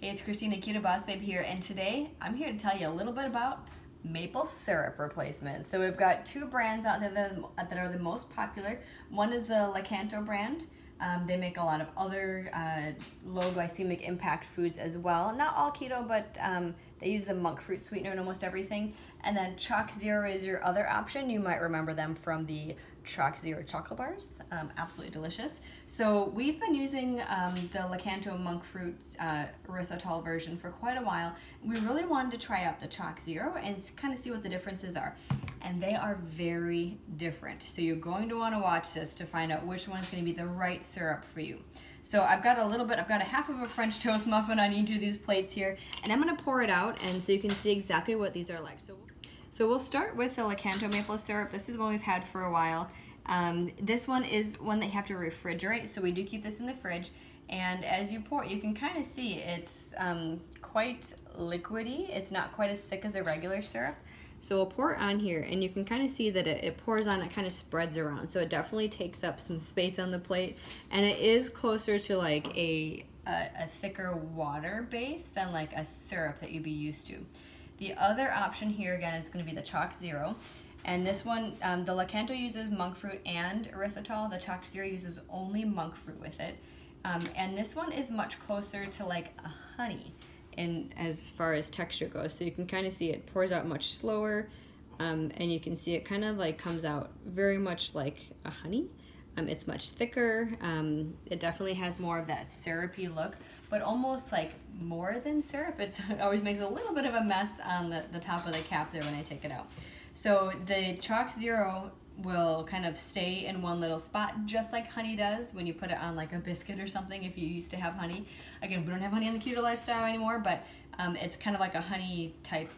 Hey, it's Christina, Keto Boss Babe here, and today I'm here to tell you a little bit about maple syrup replacements. So we've got two brands out there that are the most popular. One is the Lakanto brand. They make a lot of other low glycemic impact foods as well. Not all keto, but they use a monk fruit sweetener in almost everything. And then ChocZero is your other option. You might remember them from the ChocZero chocolate bars. Absolutely delicious. So we've been using the Lakanto monk fruit erythritol version for quite a while. We really wanted to try out the ChocZero and kind of see what the differences are. And they are very different. So you're going to want to watch this to find out which one's going to be the right syrup for you. So I've got a half of a French toast muffin on each of these plates here, and I'm going to pour it out and so you can see exactly what these are like. So we'll start with the Lakanto maple syrup. This is one we've had for a while. This one is one that you have to refrigerate, so we do keep this in the fridge. And as you pour it, you can kind of see it's quite liquidy. It's not quite as thick as a regular syrup. So we'll pour it on here, and you can kind of see that it pours on, it kind of spreads around. So it definitely takes up some space on the plate, and it is closer to like a thicker water base than like a syrup that you'd be used to. The other option here again is going to be the ChocZero. And this one, the Lakanto uses monk fruit and erythritol. The ChocZero uses only monk fruit with it. And this one is much closer to like a honey as far as texture goes. So you can kind of see it pours out much slower, and you can see it kind of like comes out very much like a honey. It's much thicker. It definitely has more of that syrupy look, but almost like more than syrup. It always makes a little bit of a mess on the top of the cap there when I take it out. So the ChocZero will kind of stay in one little spot, just like honey does when you put it on like a biscuit or something if you used to have honey. Again, we don't have honey in the keto lifestyle anymore, but it's kind of like a honey type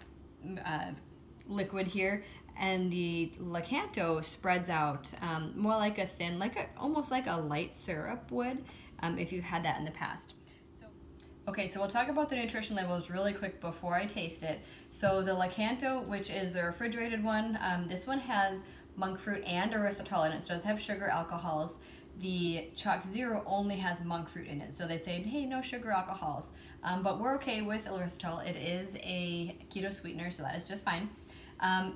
liquid here. And the Lakanto spreads out more like a thin, almost like a light syrup would if you've had that in the past. Okay, so we'll talk about the nutrition labels really quick before I taste it. So the Lakanto, which is the refrigerated one, this one has monk fruit and erythritol in it, so it does have sugar alcohols. The ChocZero only has monk fruit in it, so they say, hey, no sugar alcohols. But we're okay with erythritol. It is a keto sweetener, so that is just fine.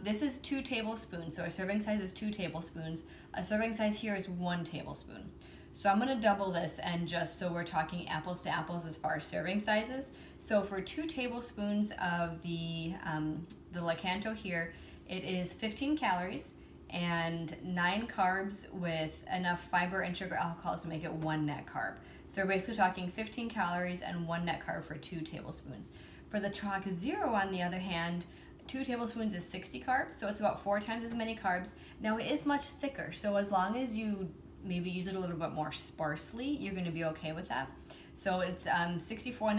This is 2 tablespoons, so a serving size is 2 tablespoons. A serving size here is 1 tablespoon. So I'm going to double this, and just so we're talking apples to apples as far as serving sizes. So for 2 tablespoons of the Lakanto here, it is 15 calories and 9 carbs with enough fiber and sugar alcohols to make it 1 net carb. So we're basically talking 15 calories and 1 net carb for 2 tablespoons. For the ChocZero, on the other hand, 2 tablespoons is 60 carbs, so it's about 4 times as many carbs. Now it is much thicker, so as long as you maybe use it a little bit more sparsely, you're going to be okay with that. So it's 64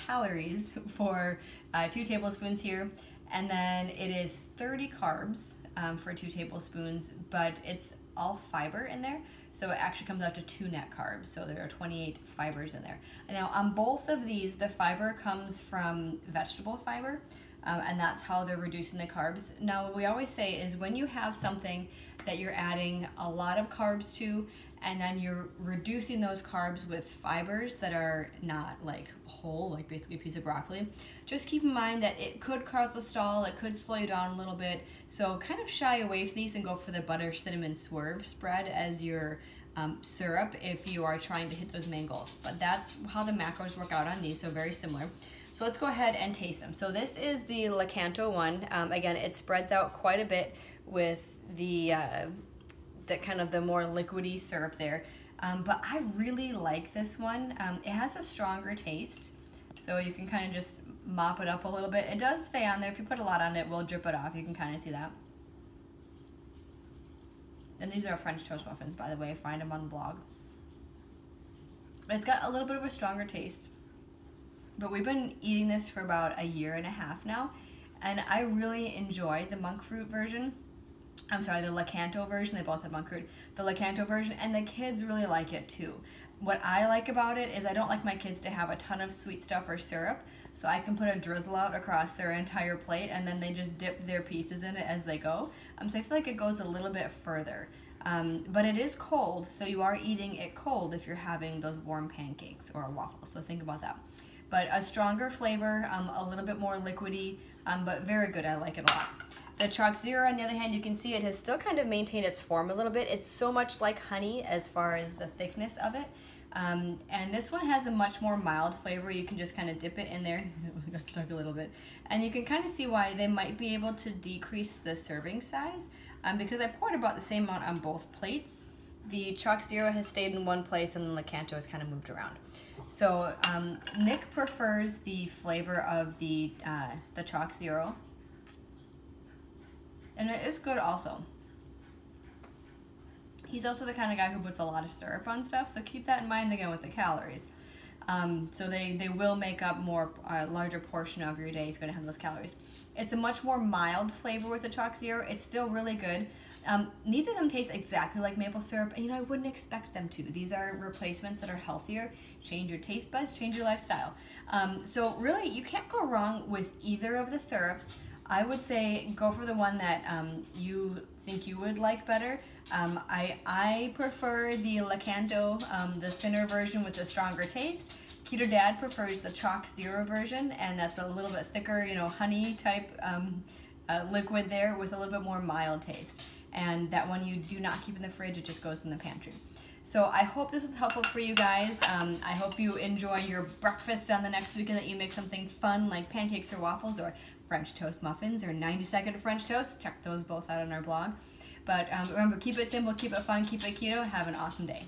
calories for 2 tablespoons here, and then it is 30 carbs for 2 tablespoons, but it's all fiber in there, so it actually comes out to 2 net carbs, so there are 28 fibers in there. And now on both of these, the fiber comes from vegetable fiber, and that's how they're reducing the carbs. Now what we always say is when you have something that you're adding a lot of carbs to, and then you're reducing those carbs with fibers that are not like whole, like basically a piece of broccoli, just keep in mind that it could cause a stall, it could slow you down a little bit. So kind of shy away from these and go for the butter cinnamon swerve spread as your syrup if you are trying to hit those main goals. But that's how the macros work out on these, so very similar. So let's go ahead and taste them. So this is the Lakanto one. Again, it spreads out quite a bit with the kind of the more liquidy syrup there. But I really like this one. It has a stronger taste, so you can kind of just mop it up a little bit. It does stay on there. If you put a lot on it, it will drip it off. You can kind of see that. And these are French toast muffins, by the way. Find them on the blog. But it's got a little bit of a stronger taste. But we've been eating this for about 1.5 years now, and I really enjoy the monk fruit version. I'm sorry, the Lakanto version. They both have monk fruit. The Lakanto version, and the kids really like it too. What I like about it is I don't like my kids to have a ton of sweet stuff or syrup, so I can put a drizzle out across their entire plate, and then they just dip their pieces in it as they go. So I feel like it goes a little bit further. But it is cold, so you are eating it cold if you're having those warm pancakes or a waffle, so think about that. But a stronger flavor, a little bit more liquidy, but very good. I like it a lot. The ChocZero, on the other hand, you can see it has still kind of maintained its form a little bit. It's so much like honey as far as the thickness of it. And this one has a much more mild flavor. You can just kind of dip it in there. It got stuck a little bit. And you can kind of see why they might be able to decrease the serving size because I poured about the same amount on both plates. The ChocZero has stayed in one place and the Lakanto has kind of moved around. So Nick prefers the flavor of the ChocZero. And it is good also. He's also the kind of guy who puts a lot of syrup on stuff, so keep that in mind again with the calories. So they will make up a larger portion of your day if you're going to have those calories. It's a much more mild flavor with the ChocZero. It's still really good. Neither of them taste exactly like maple syrup, and I wouldn't expect them to. These are replacements that are healthier. Change your taste buds, change your lifestyle. So really, you can't go wrong with either of the syrups. I would say go for the one that you think you would like better. I prefer the Lakanto, the thinner version with the stronger taste. Keto Dad prefers the ChocZero version, and that's a little bit thicker, honey type liquid there with a little bit more mild taste. And that one you do not keep in the fridge, it just goes in the pantry. So I hope this was helpful for you guys. I hope you enjoy your breakfast on the next weekend, that you make something fun like pancakes or waffles or French toast muffins or 90-second French toast. Check those both out on our blog. But remember, keep it simple, keep it fun, keep it keto. Have an awesome day.